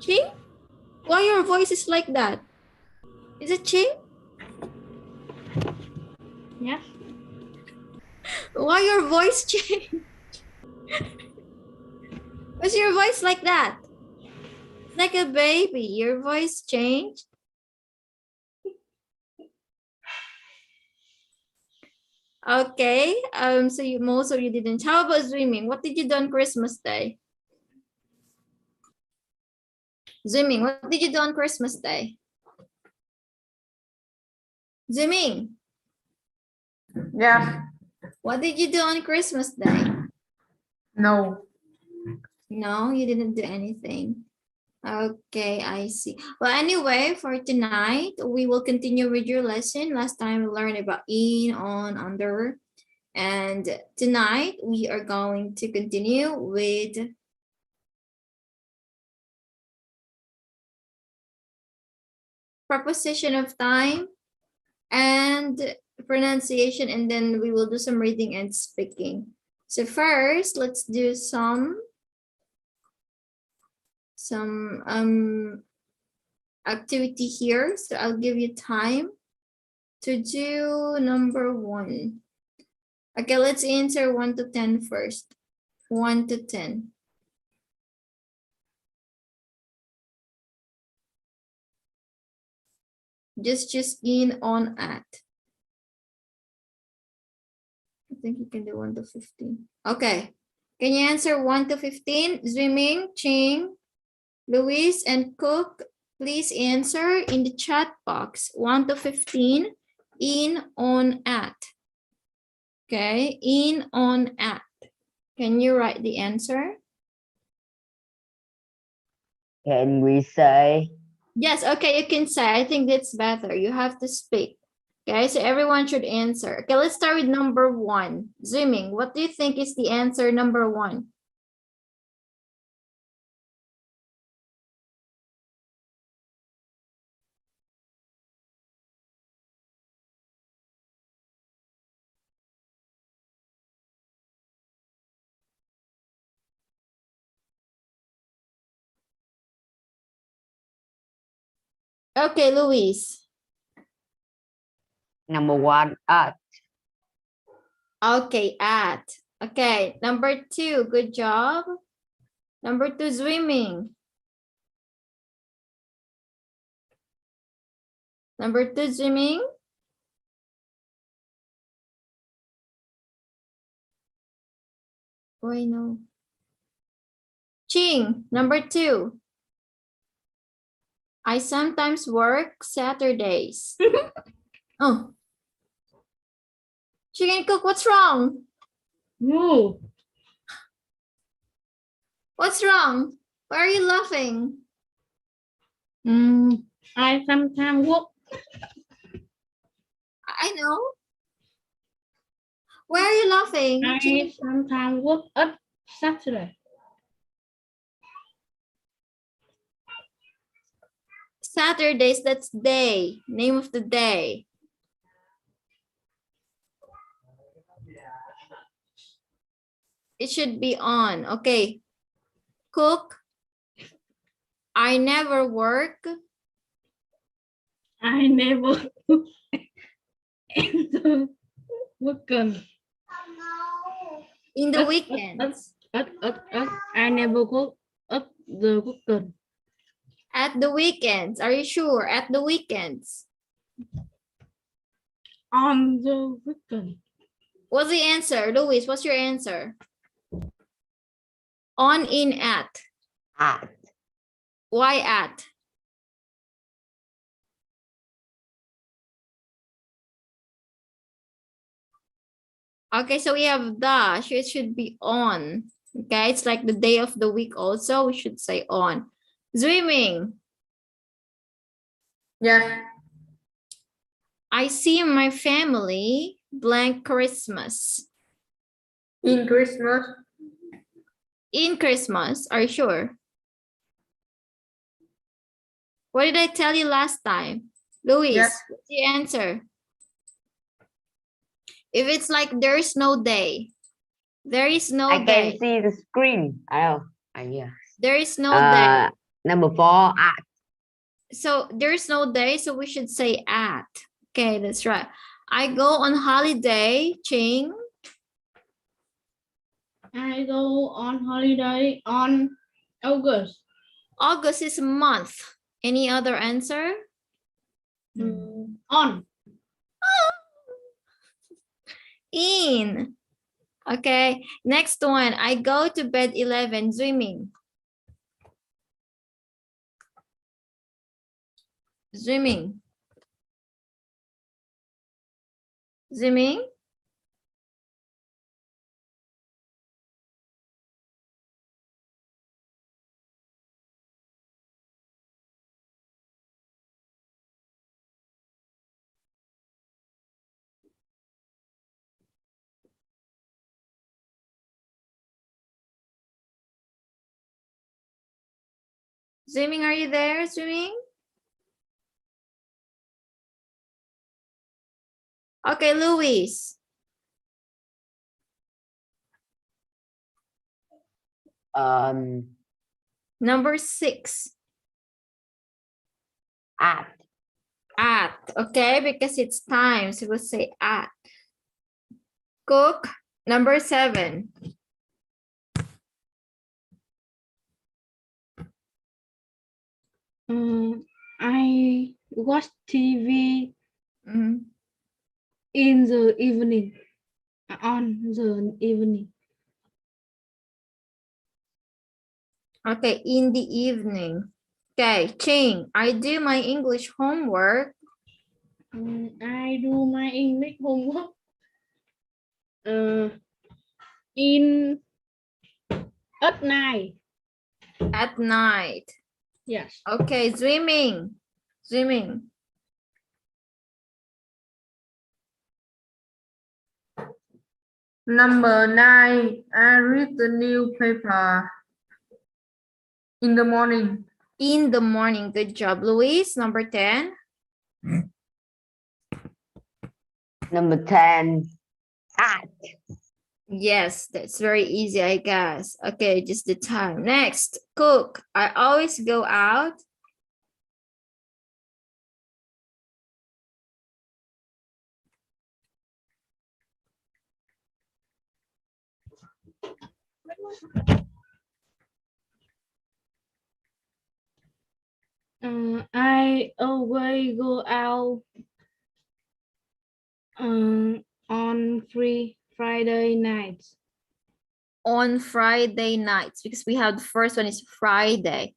Ching? Why your voice is like that? Is it Ching? Yes. Why your voice changed? Why's your voice like that? It's like a baby. Your voice changed. Okay. So most of you didn't. How about swimming? What did you do on Christmas Day? Swimming. What did you do on Christmas Day? Swimming. Yeah. What did you do on Christmas Day? No. No, you didn't do anything. Okay, I see. Well, anyway, for tonight, we will continue with your lesson. Last time we learned about in, on, under. And tonight, we are going to continue with preposition of time and pronunciation, and then we will do some reading and speaking. So first, let's do some activity here. So I'll give you time to do number 1. Okay, let's answer 1 to 10 first. 1 to 10. Just in, on, at. I think you can do 1 to 15. Okay. Can you answer 1 to 15? Swimming, Ching, Luis, and Cook, please answer in the chat box. 1 to 15, in, on, at. Okay, in, on, at. Can you write the answer? Can we say? Yes, okay, you can say. I think that's better. You have to speak. Okay, so everyone should answer. Okay, let's start with number 1. Swimming, what do you think is the answer number 1? Okay, Luis. Number 1, at. Okay, at. Okay, number 2, good job. Number 2, swimming. Number 2, swimming. Oh, I know. Ching, number 2. I sometimes work Saturdays. Oh. Ching and Cook, what's wrong? No. What's wrong? Why are you laughing? I sometimes work. I know. Why are you laughing? I sometimes work at Saturday. Saturdays, that's day. Name of the day. It should be on. Okay. Cook. I never work. I never in the weekend. In the weekends. I never go at the weekend. At the weekends. Are you sure? At the weekends. On the weekend. What's the answer? Luis, what's your answer? On, in, at. At. Why at? Okay, so we have dash. It should be on. Okay, it's like the day of the week also. We should say on. Swimming. Yeah. I see my family blank Christmas. In Christmas. In Christmas, are you sure? What did I tell you last time? Luis, Yes. what's the answer? If it's like there's no day, there is no I day. can see the screen. Oh, yeah. There is no day. Number 4, at. So there's no day, so we should say at. Okay, that's right. I go on holiday, Ching. I go on holiday on August. August is a month. Any other answer? On. In. Okay, next one. I go to bed 11, swimming. Swimming. Swimming. Swimming, are you there? Swimming? Okay, Luis. Number 6. At. At. Okay, because it's time, so we'll say at. Cook. Number 7. I watch TV Mhm. in the evening. On the evening. Okay, in the evening. Okay, Ching, I do my English homework. I do my English homework in at night. At night. Yes. Okay, swimming. Swimming. Number 9, I read the newspaper in the morning. In the morning. Good job, Luis. Number 10. Number 10, at. Yes, that's very easy, I guess. Okay, just the time. Next, cook. I always go out. I always go out on Friday nights. On Friday nights, because we have the first one is Friday.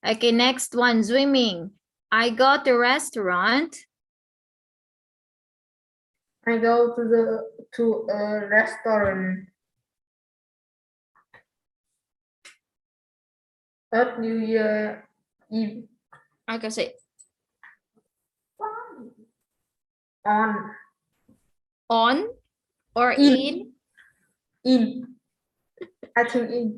Okay, next one, swimming. I go to restaurant. I go to a restaurant at New Year Eve. Okay, say on or in. I think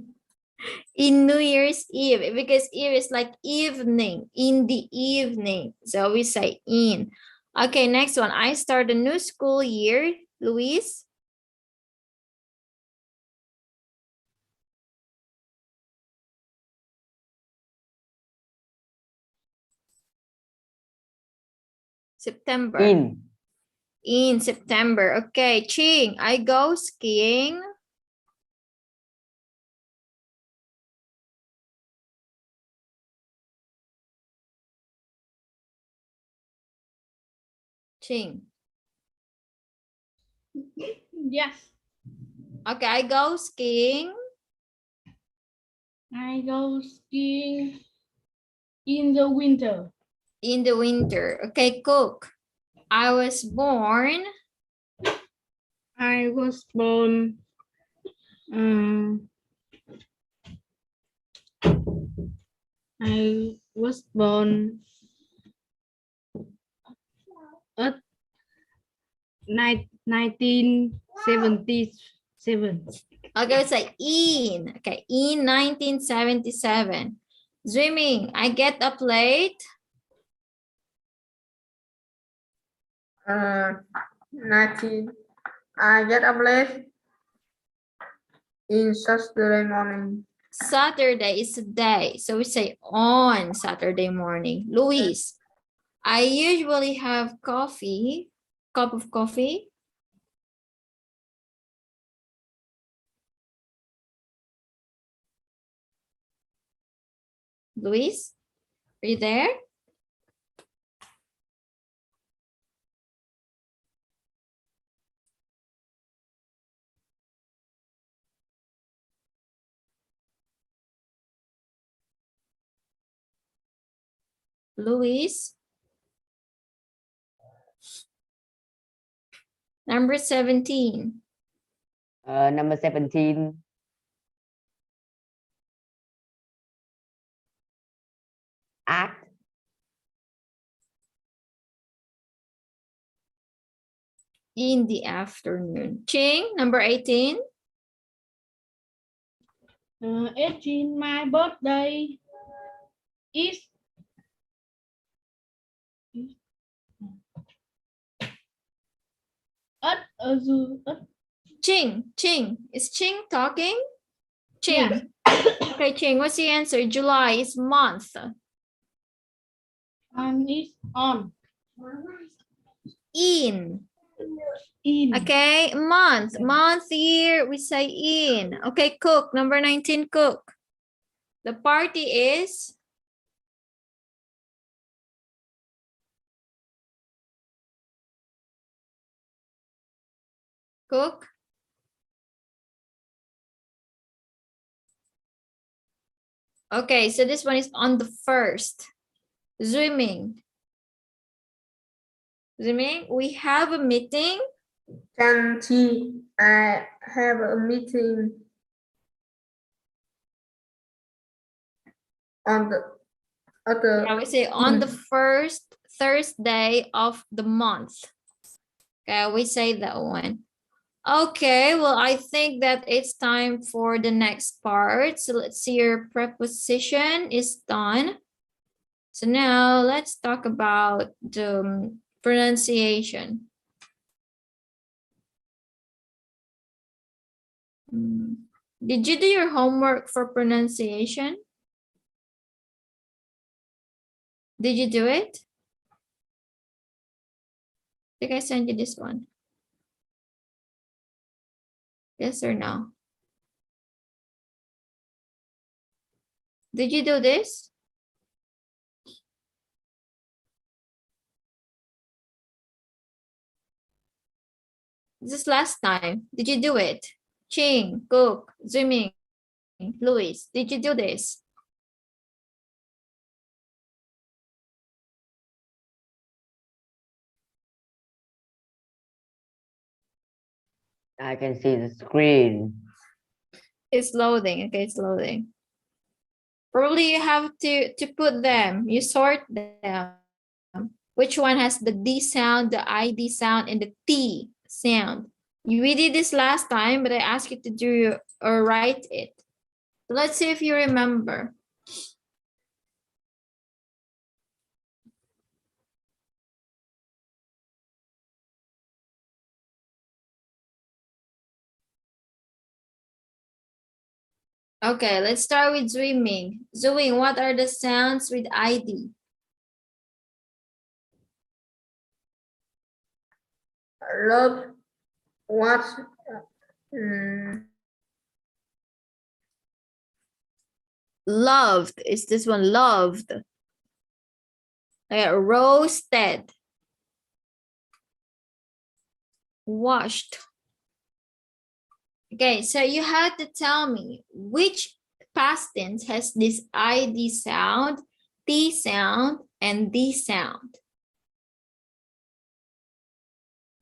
In New Year's Eve, because Eve is like evening, in the evening. So we say in. Okay, next one. I start a new school year, Luis. September. In September. Okay, Ching, I go skiing. Ching. Yes. Okay, I go skiing. I go skiing in the winter. In the winter. Okay, cook. I was born. I was born I was born at 1977. Okay, let's say in. Okay, in 1977. Swimming. I get up late. 19. I get up late in Saturday morning. Saturday is a day. So we say on Saturday morning. Luis, I usually have coffee, cup of coffee. Luis, are you there? Luis. Number 17. Number 17. Act. In the afternoon. Ching, number 18. 18, my birthday is at a zoo. Ching. Is Ching talking? Ching. Yes. Okay, Ching, what's the answer? July is month. And is on. In. In. Okay, month. Month, year, we say in. Okay, Cook, number 19, Cook. The party is? Cook? Okay, so this one is on the 1st. Swimming. We have a meeting. Chanchi, I have a meeting on the other. I would say on the 1st Thursday of the month. Okay, we say that one. Okay, well, I think that it's time for the next part. So let's see, your preposition is done. So now let's talk about the pronunciation. Did you do your homework for pronunciation? Did you do it? I think I sent you this one. Yes or no? Did you do this? This last time. Did you do it? Ching, Cook, Swimming, Louis, did you do this? I can see the screen. It's loading. Okay, it's loading. Probably you have to put them. You sort them. Which one has the D sound, the ID sound, and the T sound? We did this last time, but I asked you to do or write it. So let's see if you remember. Okay, let's start with swimming. Swimming, what are the sounds with ID? Love, watch, Loved is this one, loved. Okay, roasted. Washed. Okay, so you had to tell me which past tense has this ID sound, T sound, and D sound.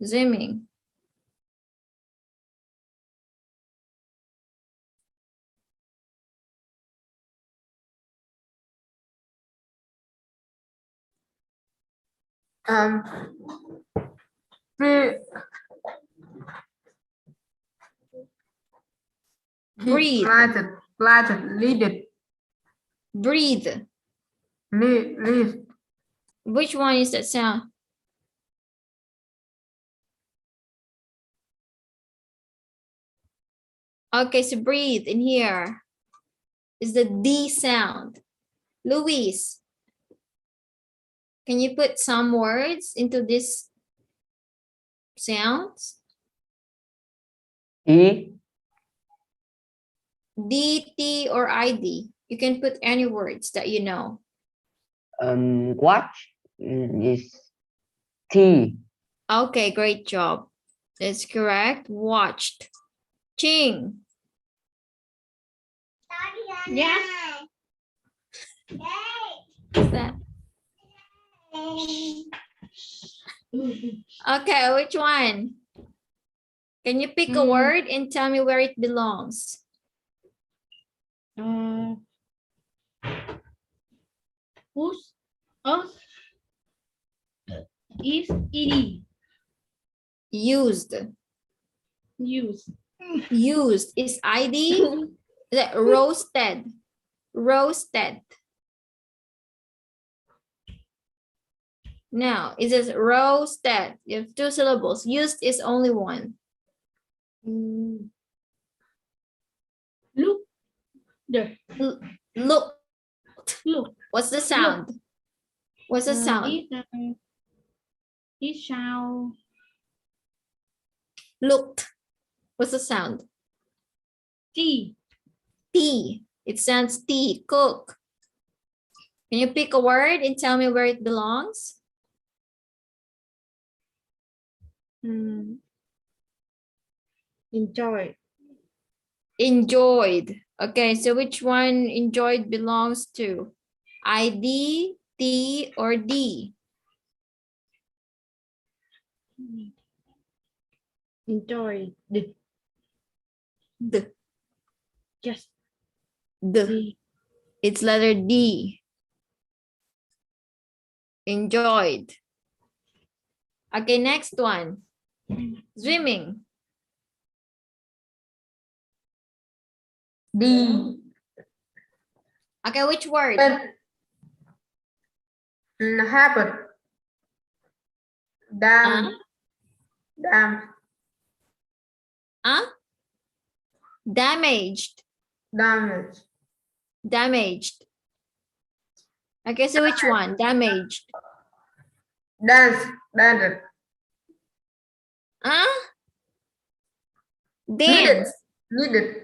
Swimming. Breathe. Planted, leaded, Breathe. lead, Which one is that sound? Okay, so breathe in here. is the D sound. Luis, can you put some words into this sounds? E, D, T, or ID. You can put any words that you know. watch is T. Okay, great job. That's correct. Watched. Ching. Yes. What's that? Okay, which one? Can you pick a word and tell me where it belongs? Whose us is ed. Used. Use. Used is ID. The roasted. Roasted. No, it says roasted. You have two syllables. Used is only one. Look there. Look. Look. What's the sound? What's the sound? It shall Looked. What's the sound? T. T. It sounds T. Cook. Can you pick a word and tell me where it belongs? Enjoy. Enjoyed. Okay, so which one enjoyed belongs to? ID, T, or D? Enjoy. The. D. Yes. D. D. It's letter D. Enjoyed. Okay, next one. Swimming. D. Okay, which word? Habit. Dam. Dam. Damaged. Damage. Damaged. Okay, so which one? Damaged. Dance. Dance. Dance. Needed.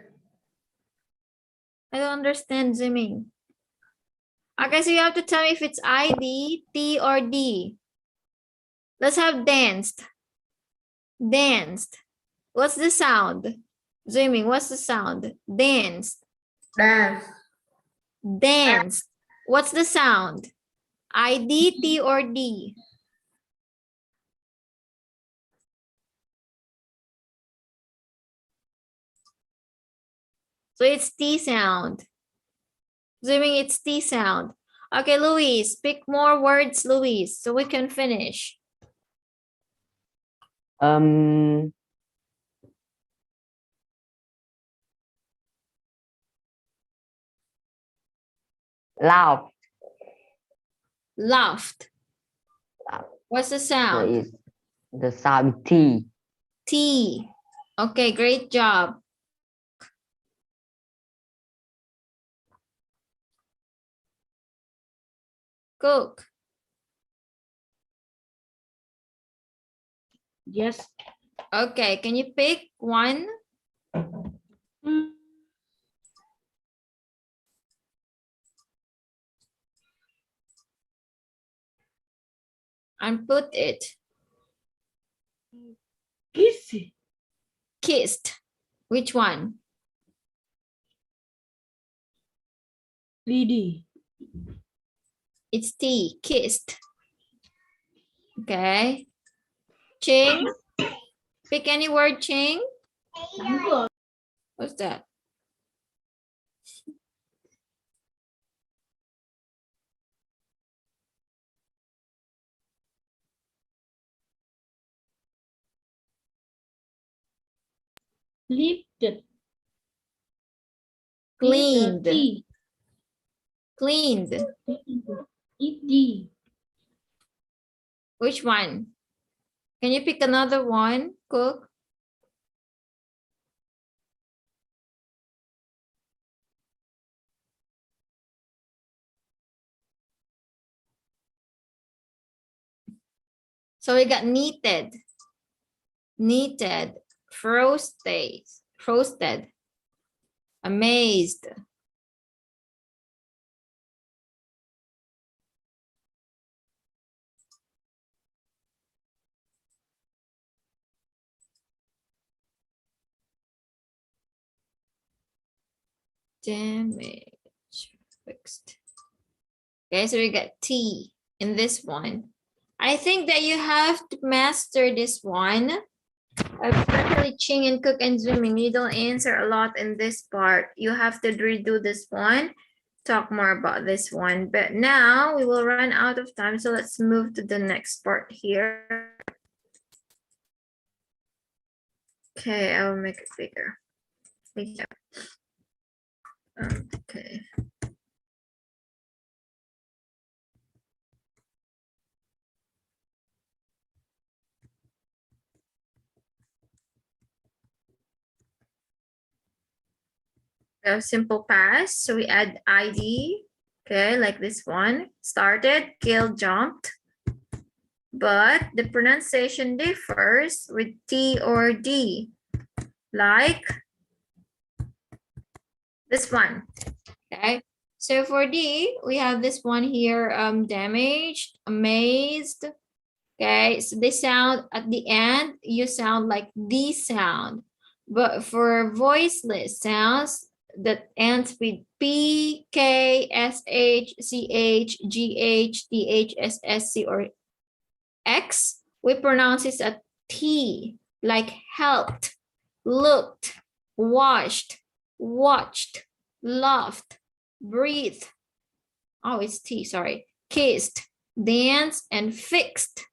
I don't understand swimming. Okay, so you have to tell me if it's ID, T, or D. Let's have danced. Danced. What's the sound? Swimming, what's the sound? Danced. Dance. Danced. What's the sound? ID, T, or D? So it's T sound. Swimming, it's T sound. Okay, Luis, pick more words, Luis, so we can finish. Laugh. Laughed. What's the sound? Is the sound T. T. Okay, great job. Cook. Yes. Okay, can you pick one? And put it. Kissy. Kissed. Which one? Lady. It's T. Kissed. Okay. Ching. Pick any word, Ching. What's that? Lifted. Cleaned. T. Cleaned. ED. Which one? Can you pick another one, Cook? So we got knitted, frosted, amazed, damage, fixed. Okay, so we got T in this one. I think that you have to master this one, especially Ching and Cook and Zooming. You don't answer a lot in this part. You have to redo this one, talk more about this one. But now we will run out of time, so let's move to the next part here. Okay, I will make it bigger. Yeah. Okay. We have simple past, so we add ID. Okay, like this one. Started, killed, jumped. But the pronunciation differs with T or D. Like this one. Okay. So for D, we have this one here, damaged, amazed. Okay, so they sound at the end, you sound like the sound. But for voiceless sounds that ends with P, K, S, H, C, H, G, H, T, H, S, S, C, or X, we pronounce it as T, like helped, looked, washed, watched, laughed, breathed. Oh, it's T, sorry. Kissed, danced, and fixed.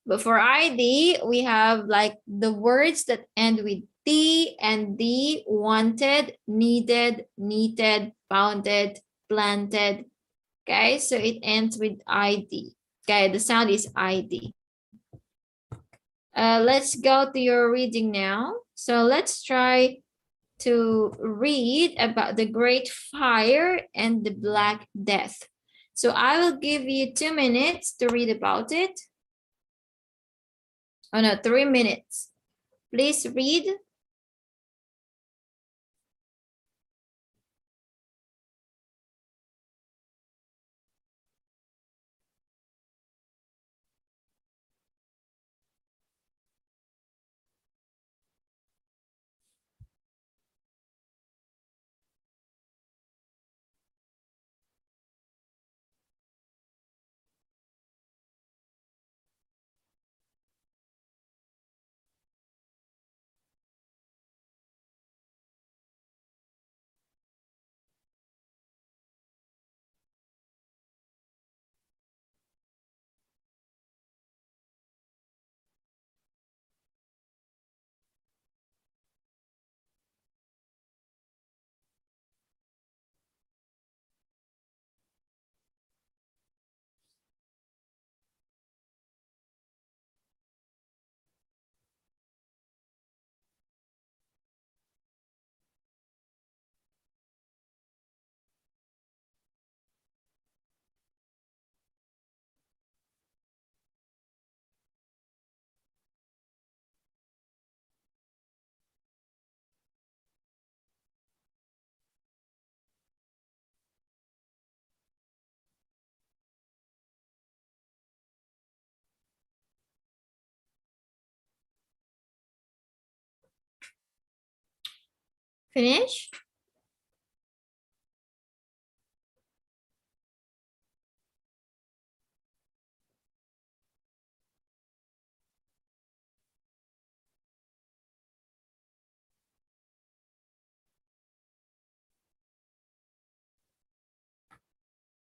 But for ID, we have like the words that end with T and D, wanted, needed, needed, founded, planted. Okay, so it ends with ID. Okay, the sound is ID. Let's go to your reading now. So let's try to read about the Great Fire and the Black Death. So I will give you 2 minutes to read about it. Oh no, 3 minutes. Please read. Finish?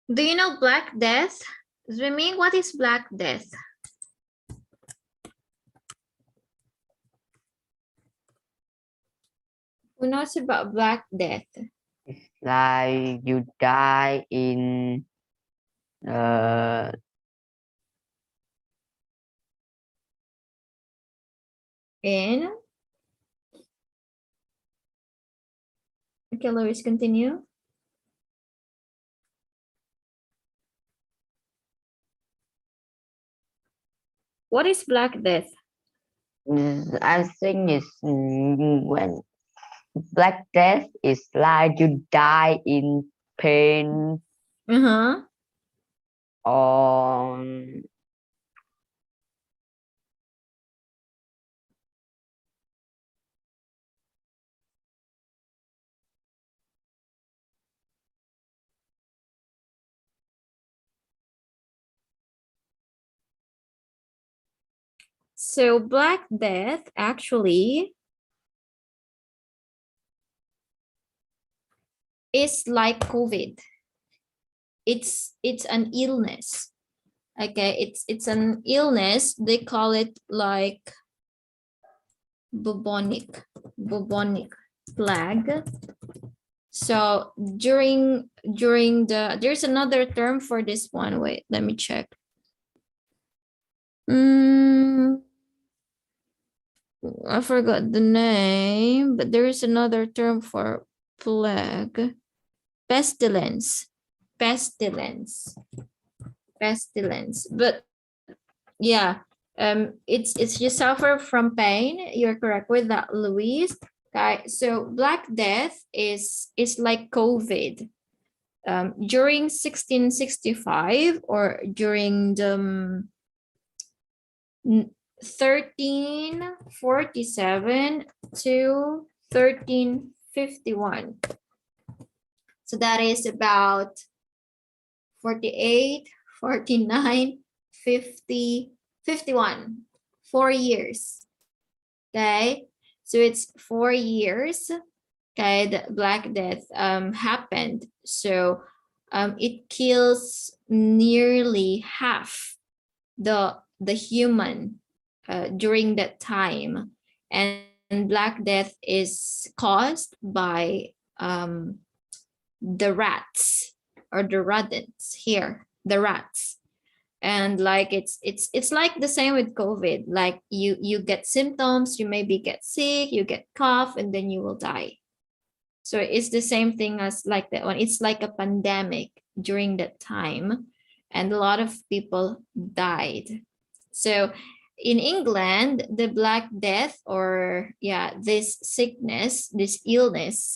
Do you know Black Death? Zwiming, what is Black Death? Who knows about Black Death? Like you die in In? Okay, Louis, continue. What is Black Death? I think it's when Black Death is like you die in pain Uh-huh. or So Black Death actually is like COVID. It's an illness. Okay, it's an illness. They call it like bubonic plague. So during there's another term for this one. Wait, let me check. I forgot the name, but there is another term for plague. Pestilence. But yeah, it's you suffer from pain. You're correct with that, Luis. Okay, so Black Death is like COVID. During 1665 or during the 1347 to 1351. So that is about 48, 49, 50, 51, 4 years. Okay, so it's 4 years. Okay, the Black Death happened. So it kills nearly half the human during that time, and Black Death is caused by the rats or the rodents here, the rats. And like it's like the same with COVID. Like you get symptoms, you maybe get sick, you get cough, and then you will die. So it's the same thing as like that one. It's like a pandemic during that time, and a lot of people died. So in England, the Black Death, or yeah, this sickness, this illness,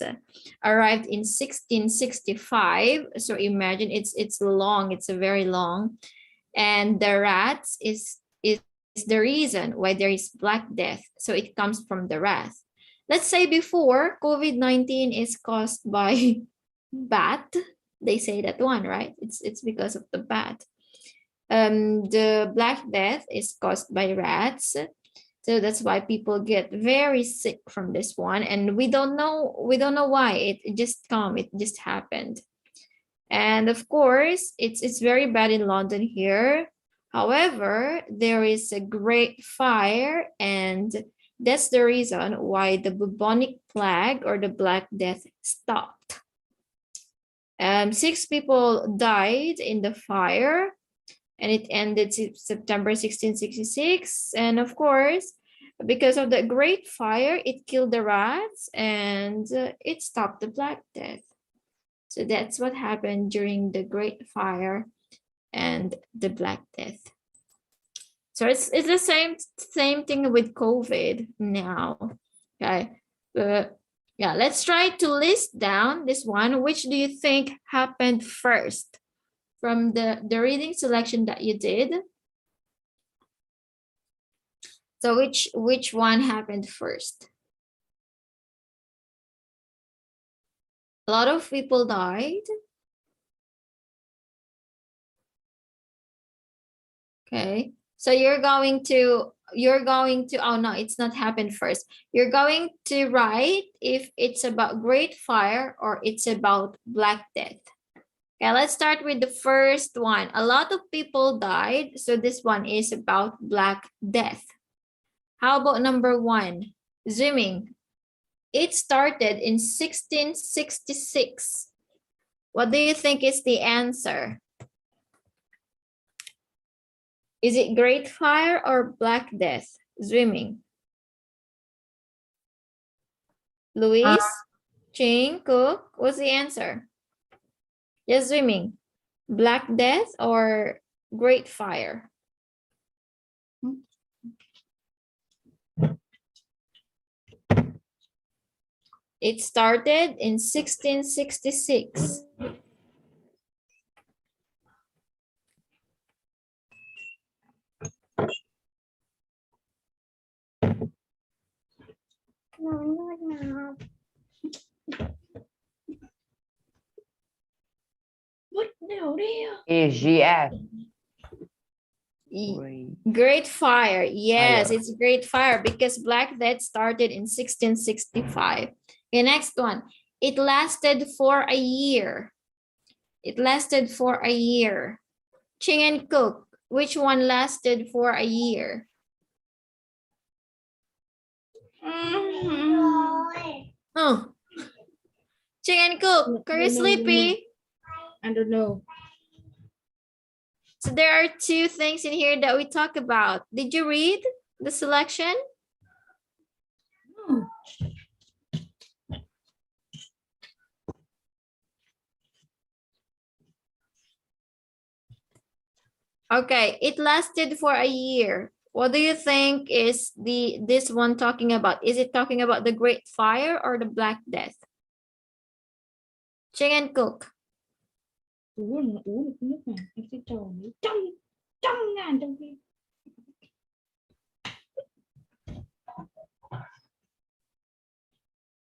arrived in 1665. So imagine it's long, it's a very long, and the rats is the reason why there is Black Death. So it comes from the rats. Let's say before COVID-19 is caused by bat. They say that one, right? It's because of the bat. The Black Death is caused by rats. So that's why people get very sick from this one. And we don't know why. It just happened. And of course, it's very bad in London here. However, there is a great fire, and that's the reason why the bubonic plague or the Black Death stopped. 6 people died in the fire, and it ended September 1666. And of course, because of the great fire, it killed the rats, and it stopped the Black Death. So that's what happened during the Great Fire and the Black Death. So it's the same thing with COVID now. Okay. Yeah, let's try to list down this one. Which do you think happened first from the reading selection that you did? So which one happened first? A lot of people died. Okay. So you're going to, oh no, it's not happened first. You're going to write if it's about Great Fire or it's about Black Death. Okay, let's start with the first one. A lot of people died. So this one is about Black Death. How about number 1? Swimming. It started in 1666. What do you think is the answer? Is it Great Fire or Black Death? Swimming. Luis, Ching, Cook, what's the answer? Yes, swimming. Black Death or Great Fire? It started in 1666. EGF. Great Fire. Yes, Fire. it's Great Fire because Black Death started in 1665. Okay, next one. It lasted for a year. It lasted for a year. Ching and Cook, which one lasted for a year? Oh. Ching and Cook, are you sleepy? I don't know. So there are two things in here that we talk about. Did you read the selection? Okay, it lasted for a year. What do you think is this one talking about? Is it talking about the Great Fire or the Black Death? Ching and Cook. Uống được nước này, em sẽ trò trăm ngàn trong khi.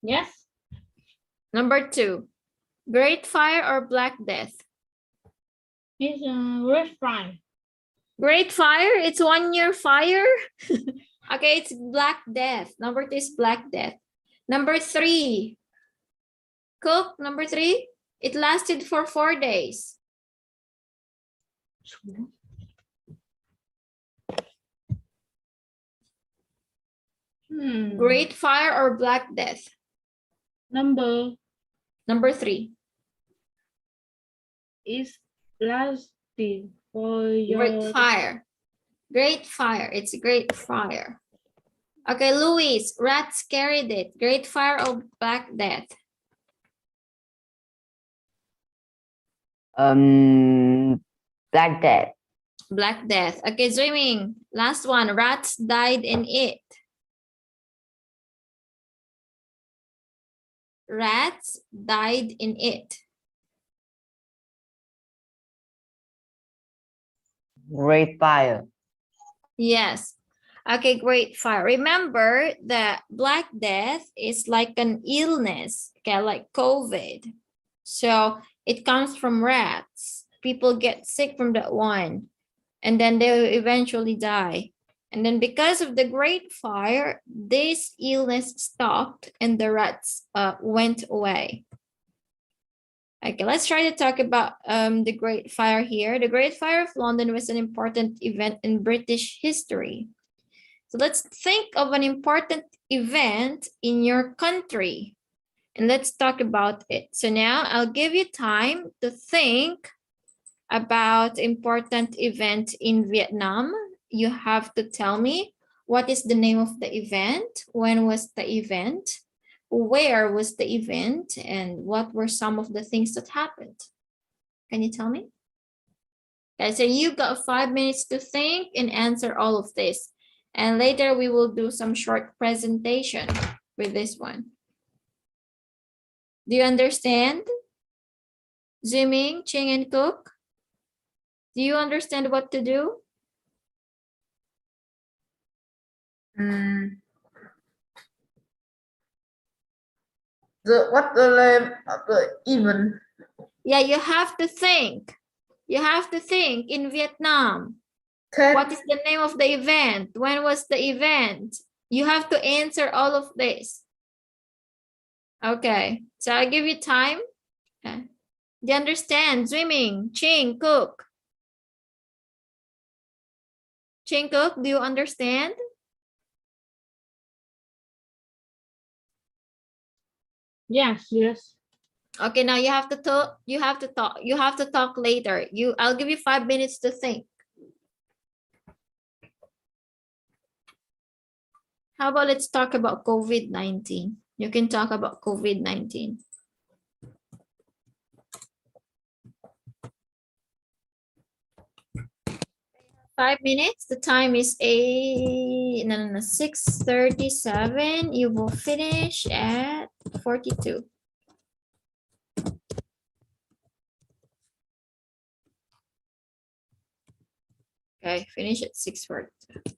Yes. Number 2, Great Fire or Black Death? It's red fry. Great Fire, it's 1 year fire. Okay, it's Black Death. Number 2 is Black Death. Number 3, Cook, number 3, it lasted for 4 days. Great Fire or Black Death? Number Number 3. is lasting for your Great Fire. Great Fire. It's a Great Fire. Okay, Luis, rats carried it. Great Fire or Black Death? Black Death. Black Death. Okay, Swimming. Last one. Rats died in it. Rats died in it. Great Fire. Yes. Okay, Great Fire. Remember that Black Death is like an illness, okay, like COVID. So it comes from rats. People get sick from that one, and then they eventually die. And then because of the Great Fire, this illness stopped and the rats went away. Okay, let's try to talk about the Great Fire here. The Great Fire of London was an important event in British history. So let's think of an important event in your country and let's talk about it. So now I'll give you time to think about important event in Vietnam. You have to tell me what is the name of the event, when was the event, where was the event, and what were some of the things that happened. Can you tell me? Okay, so you got 5 minutes to think and answer all of this. And later we will do some short presentation with this one. Do you understand? Ziming, Ching, and Cook? Do you understand what to do? What the name of the event? Yeah, you have to think. You have to think in Vietnam. What is the name of the event? When was the event? You have to answer all of this. Okay, so I'll give you time. Okay. Do you understand? Swimming, Ching, Cook. Ching, Cook, do you understand? Yes, yes. Okay, now you have to talk. You have to talk. You have to talk later. I'll give you 5 minutes to think. How about let's talk about COVID-19? You can talk about COVID-19. Five minutes. The time is 6:37. You will finish at 42. Okay, finish at 6:42.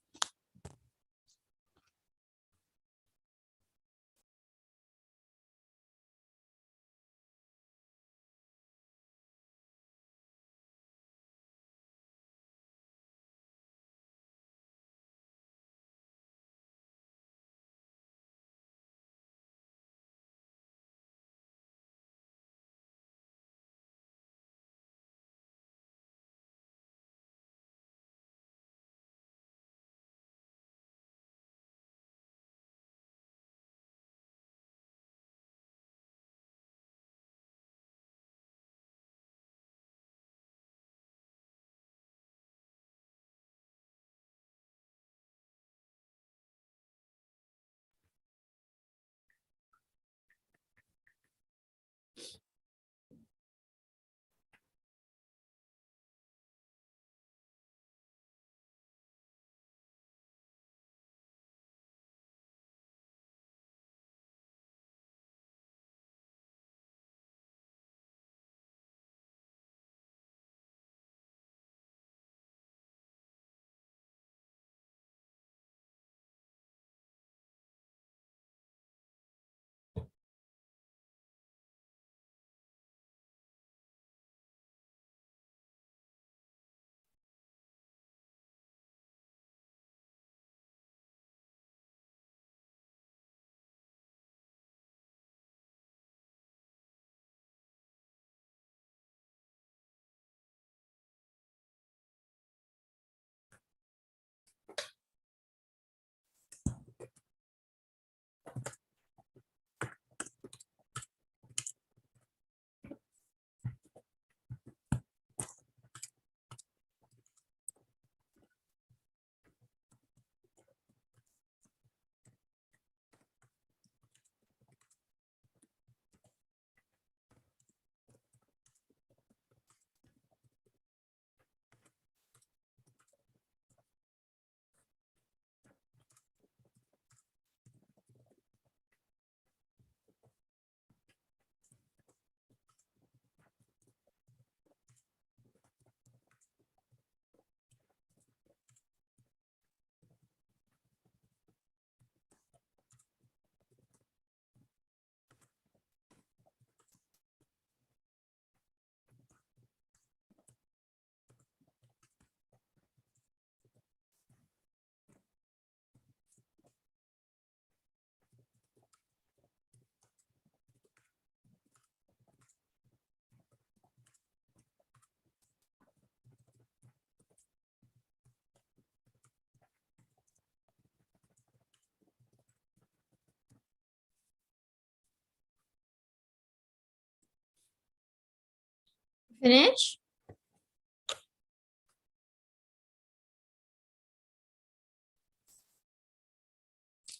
Finish?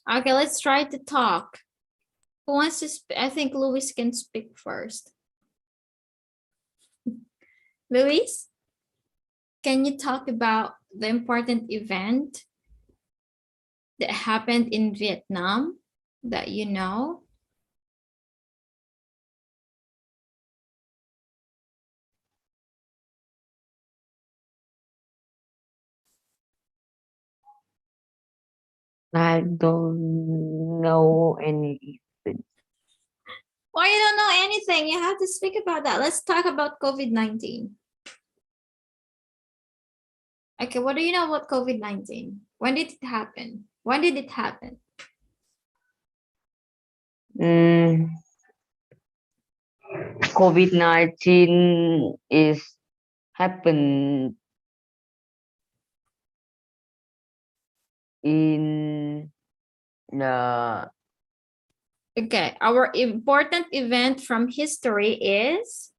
Okay, let's try to talk. Who wants to speak? I think Luis can speak first. Luis, can you talk about the important event that happened in Vietnam that you know? I don't know any. Why you don't know anything? You have to speak about that. Let's talk about COVID-19. Okay, what do you know about COVID-19? When did it happen? When did it happen? COVID-19 is happened in the Okay, our important event from history is,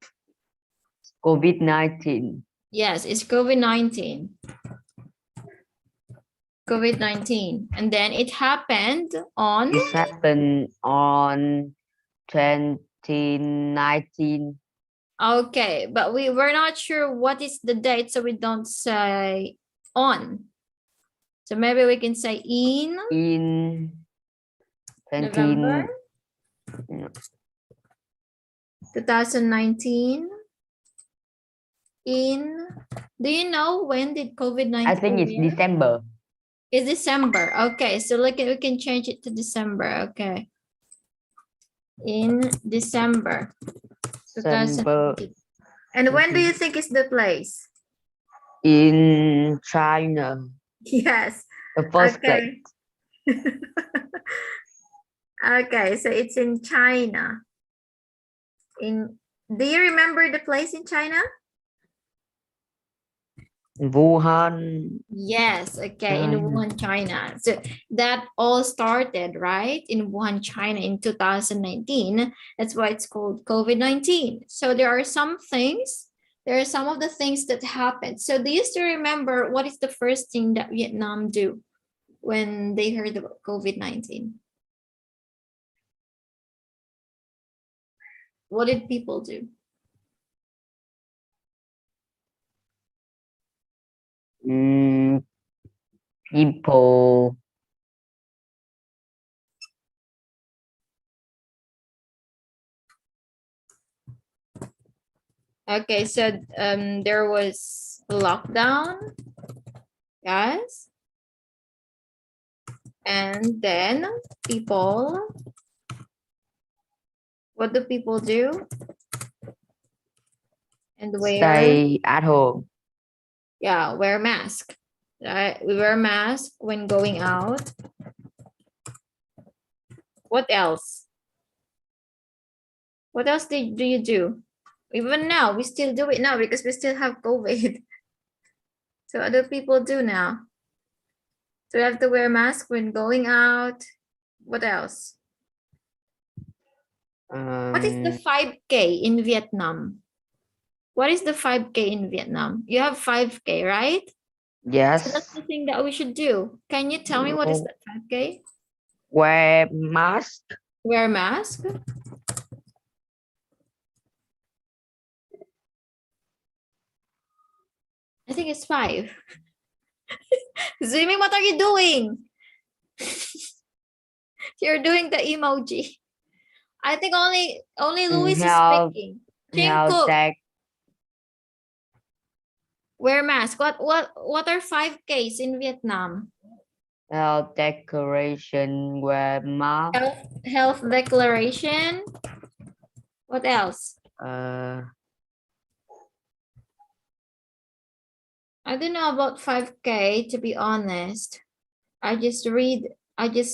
COVID-19. yes, it's COVID-19. COVID-19. And then it happened on, It happened on 2019. okay, but we were not sure what is the date, so we don't say on. So maybe we can say in In November. 2019 in, do you know when did COVID-19? I think it's December. It's December. Okay, so look, we can change it to December. Okay. In December. 2019. And when do you think is the place? In China, Yes. the first place. Okay. Okay, so it's in China. Do you remember the place in China? Wuhan. Yes, okay, in China. Wuhan, China. So that all started, right, in Wuhan, China in 2019. That's why it's called COVID-19. So there are some of the things that happened. So do you still remember what is the first thing that Vietnam do when they heard about COVID-19? What did people do? People Okay, so there was lockdown, guys. And then what do people do? And stay at home. Yeah, wear mask. Right? We wear mask when going out. What else? What else do you do? Even now, we still do it now because we still have COVID. So what do people do now? So we have to wear mask when going out. What else? What is the 5K in Vietnam? What is the 5K in Vietnam? You have 5K, right? Yes. So that's the thing that we should do. Can you tell me what is that 5K? Wear mask. Wear mask. I think it's 5. Zimi, what are you doing? You're doing the emoji. I think only Louis is speaking. Cook. Wear mask. What are 5Ks in Vietnam? Health declaration, wear mask. Health declaration. What else? I don't know about 5K, to be honest. I just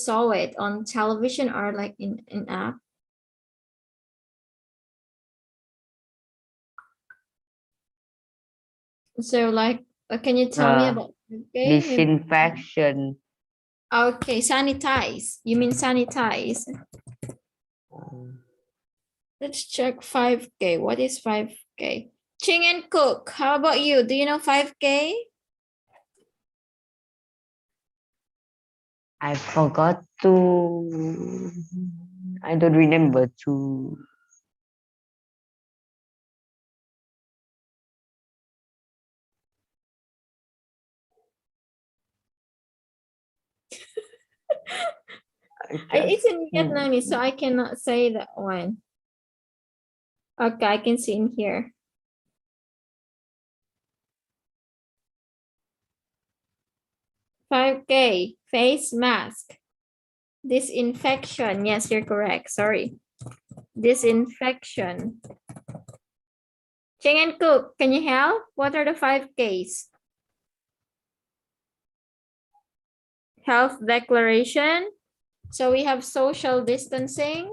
saw it on television or like in app. So like, can you tell me about 5K? Disinfection. Okay, sanitize. You mean sanitize? Let's check 5K. What is 5K? Ching and Cook, how about you? Do you know 5K? I forgot to. I don't remember to. It's in Vietnamese, so I cannot say that one. Okay, I can see in here. "5K, face mask. Disinfection." Yes, you're correct. Sorry. Disinfection. Ching and Cook, can you help? What are the 5Ks? Health declaration. So we have social distancing.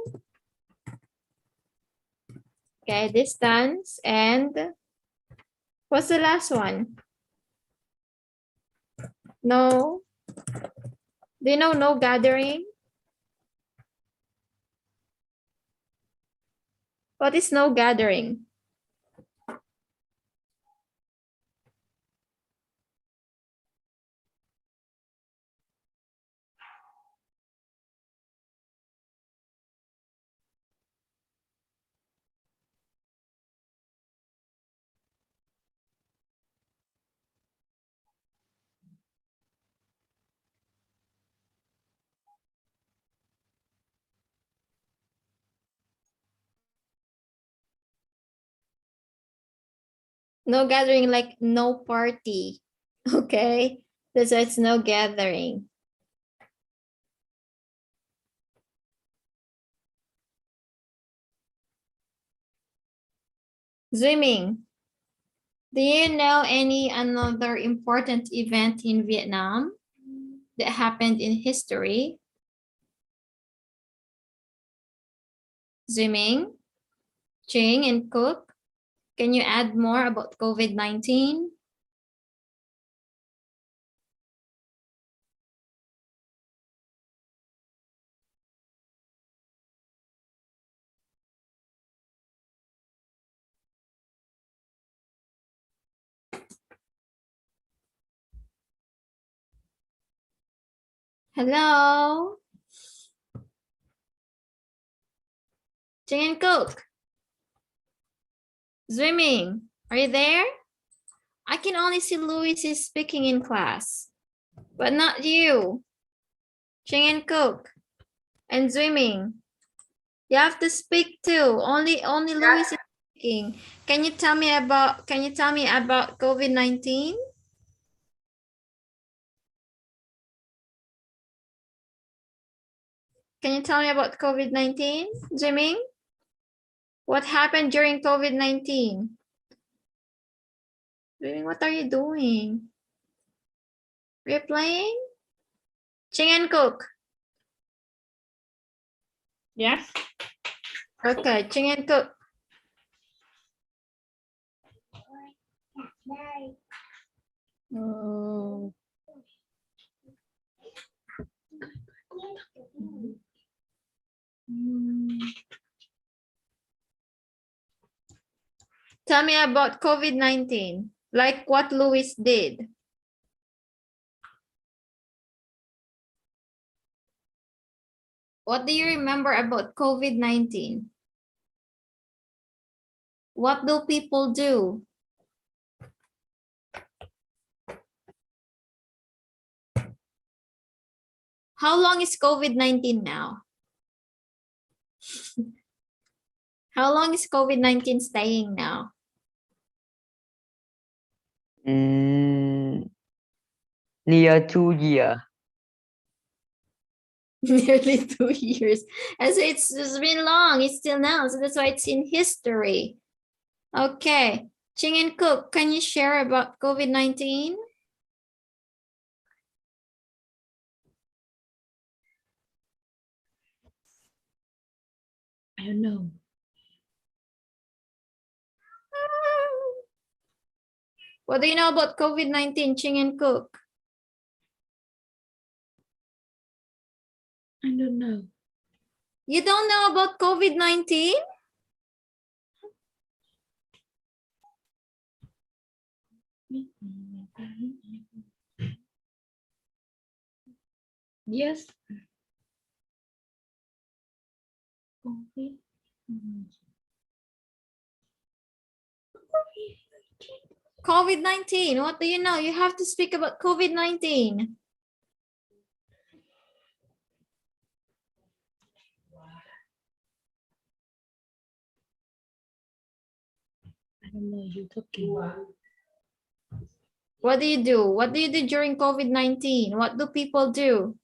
Okay, distance. And what's the last one? No. Do you know no gathering? What is no gathering? No gathering, like no party. Okay. That's why it's no gathering. Swimming. Do you know any another important event in Vietnam that happened in history? Swimming, Ching and Cook. Can you add more about COVID-19? Hello? Ching and Cook. Swimming, are you there? I can only see Louis is speaking in class, but not you. Ching and Cook and Swimming. You have to speak too. Only Louis is speaking. Can you tell me about COVID-19? Can you tell me about COVID-19, Swimming? What happened during COVID-19? Swimming, what are you doing? Are you playing? Ching and Cook. Yes. Okay, Ching and Cook. Oh. Tell me about COVID-19, like what Louis did. What do you remember about COVID-19? What do people do? How long is COVID-19 now? How long is COVID-19 staying now? Near 2 years. Nearly 2 years. And so it's been long, it's still now. So that's why it's in history. Okay. Ching and Cook, can you share about COVID-19? I don't know. What do you know about COVID-19, Ching and Cook? I don't know. You don't know about COVID-19? Yes. COVID-19, what do you know? You have to speak about COVID-19. I don't know. You're talking. What do you do? What do you do during COVID-19? What do people do?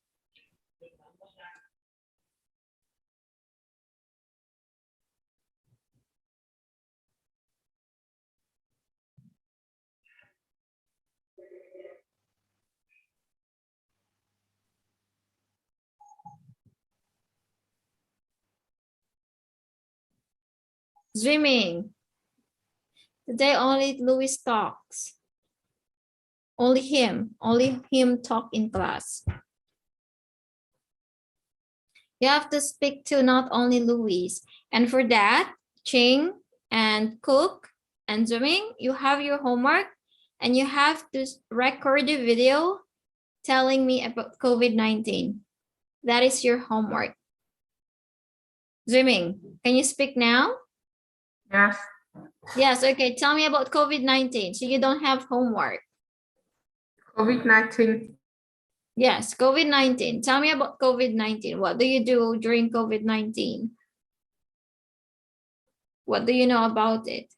Swimming. Today only Louis talks. Only him talk in class. You have to speak to not only Louis. And for that, Ching and Cook and Swimming, you have your homework and you have to record a video telling me about COVID-19. That is your homework. Swimming, can you speak now? Yes. Yes, okay. Tell me about COVID-19. So you don't have homework. COVID-19. Yes, COVID-19. Tell me about COVID-19. What do you do during COVID-19? What do you know about it?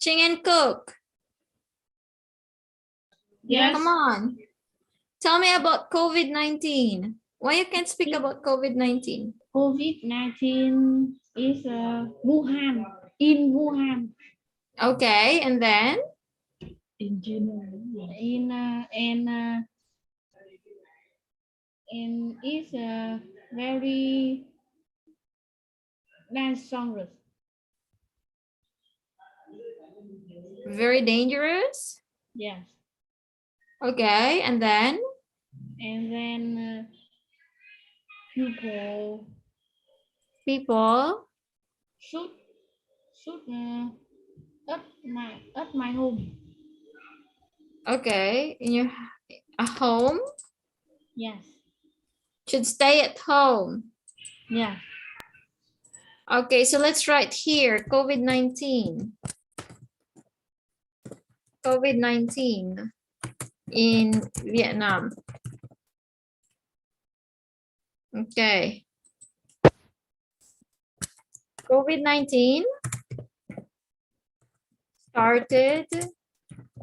Ching and Cook. Yes. Come on. Tell me about COVID-19. Why you can't speak about COVID-19? COVID-19 is Wuhan. In Wuhan. Okay, and then? In general. And is very dangerous. Very dangerous. Yes. Okay, and then? And then people People. shoot at my home. Okay, in your home. Yes. Should stay at home. Yeah. Okay, so let's write here, COVID-19. COVID-19 in Vietnam. Okay. COVID-19 started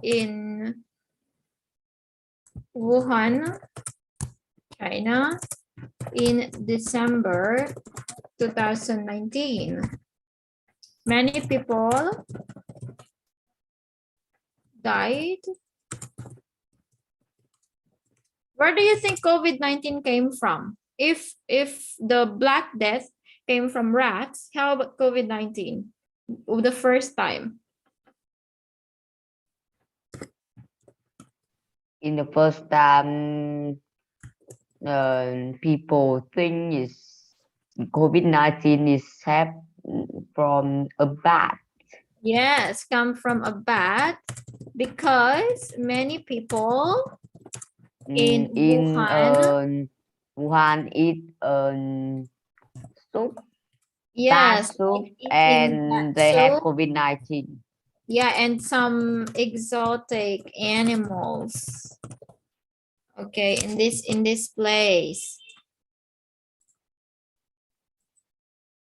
in Wuhan, China in December 2019. Many people died. Where do you think COVID-19 came from? If the Black Death came from rats, how about COVID-19? The first time. In the first time, people think is COVID-19 is have from a bat. Yes, come from a bat because many people in Wuhan. Wuhan eat soup, bat Yes, soup, like eating and bat they have soup. COVID-19. Yeah, and some exotic animals. Okay, in this place.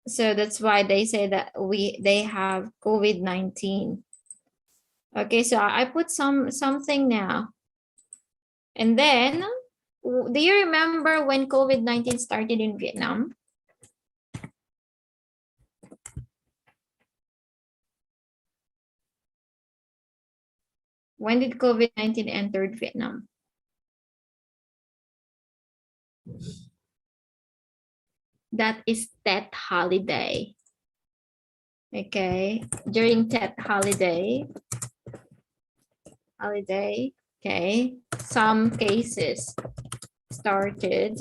So that's why they say that they have COVID-19. Okay, so I put something now. And then, do you remember when COVID-19 started in Vietnam? When did COVID-19 entered Vietnam? That is Tet holiday. Okay, during Tet holiday, okay, some cases started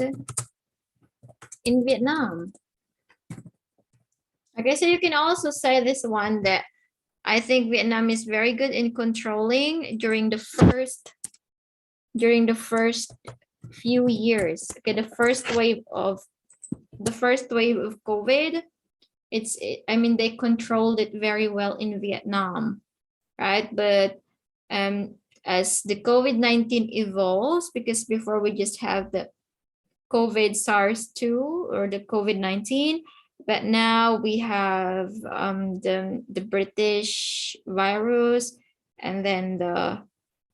in Vietnam. Okay, so you can also say this one that I think Vietnam is very good in controlling during the first few years. Okay, the first wave of COVID, I mean they controlled it very well in Vietnam, right? But as the COVID-19 evolves, because before we just have the COVID SARS-2 or the COVID-19, but now we have the British virus, and then the,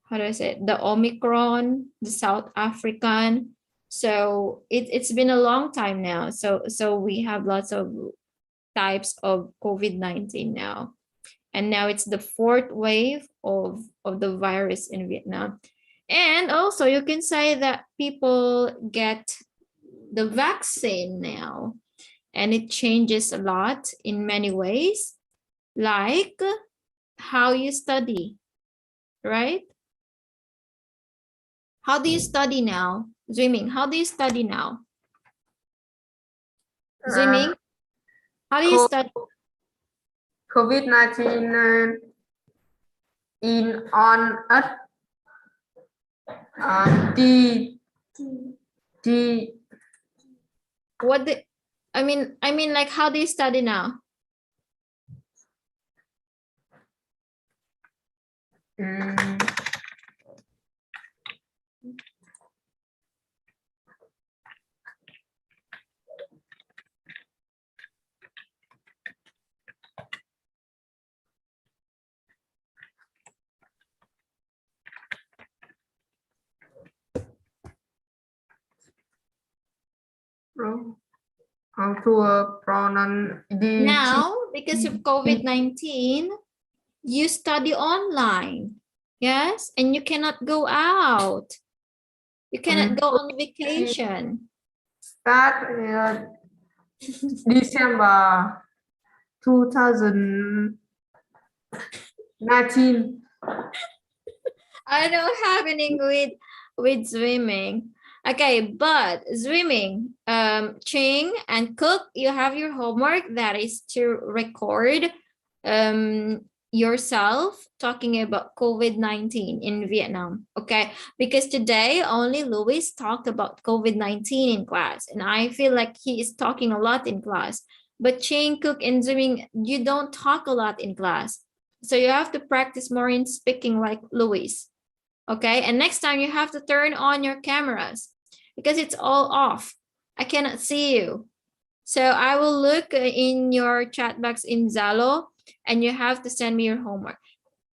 how do I say it? The Omicron, the South African. So it's been a long time now. So we have lots of types of COVID-19 now. And now it's the fourth wave of the virus in Vietnam. And also you can say that people get the vaccine now, and it changes a lot in many ways, like how you study, right? How do you study now? Swimming, how do you study now? Swimming, how do you study? COVID-19 in on us the What the, I mean like how do you study now? how to pronounce the Now, because of COVID-19, you study online. Yes, and you cannot go out. You cannot go on vacation. start December 2019. I know happening with swimming. Okay, but swimming, Ching and Cook, you have your homework that is to record yourself talking about COVID-19 in Vietnam. Okay, because today only Louis talked about COVID-19 in class, and I feel like he is talking a lot in class. But Ching, Cook, and swimming, you don't talk a lot in class. So you have to practice more in speaking like Louis. Okay, and next time you have to turn on your cameras because it's all off. I cannot see you. So I will look in your chat box in Zalo and you have to send me your homework.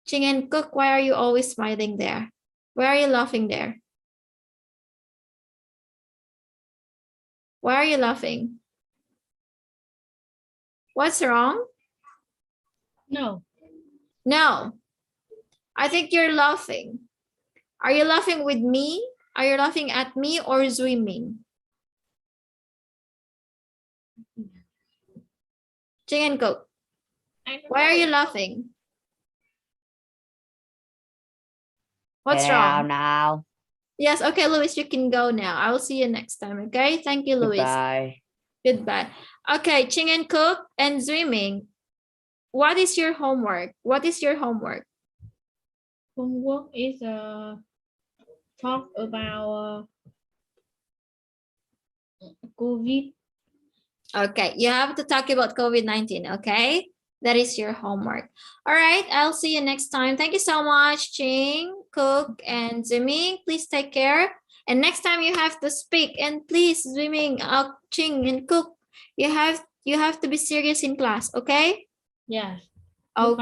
Ching and Cook, why are you always smiling there? Why are you laughing there? Why are you laughing? What's wrong? No. No, I think you're laughing. Are you laughing with me? Are you laughing at me or swimming? Ching and Cook, why are you laughing? What's Get out wrong? now. Yes, okay, Louis, you can go now. I will see you next time, okay? Thank you, Louis. Goodbye. Goodbye. Okay, Ching and Cook and swimming. What is your homework? What is your homework? Homework is talk about COVID. Okay, you have to talk about COVID-19, okay? That is your homework. All right, I'll see you next time. Thank you so much, Ching, Cook, and Ziming. Please take care. And next time you have to speak. And please, Ziming, Ching, and Cook, you have to be serious in class, okay? Yes. Okay.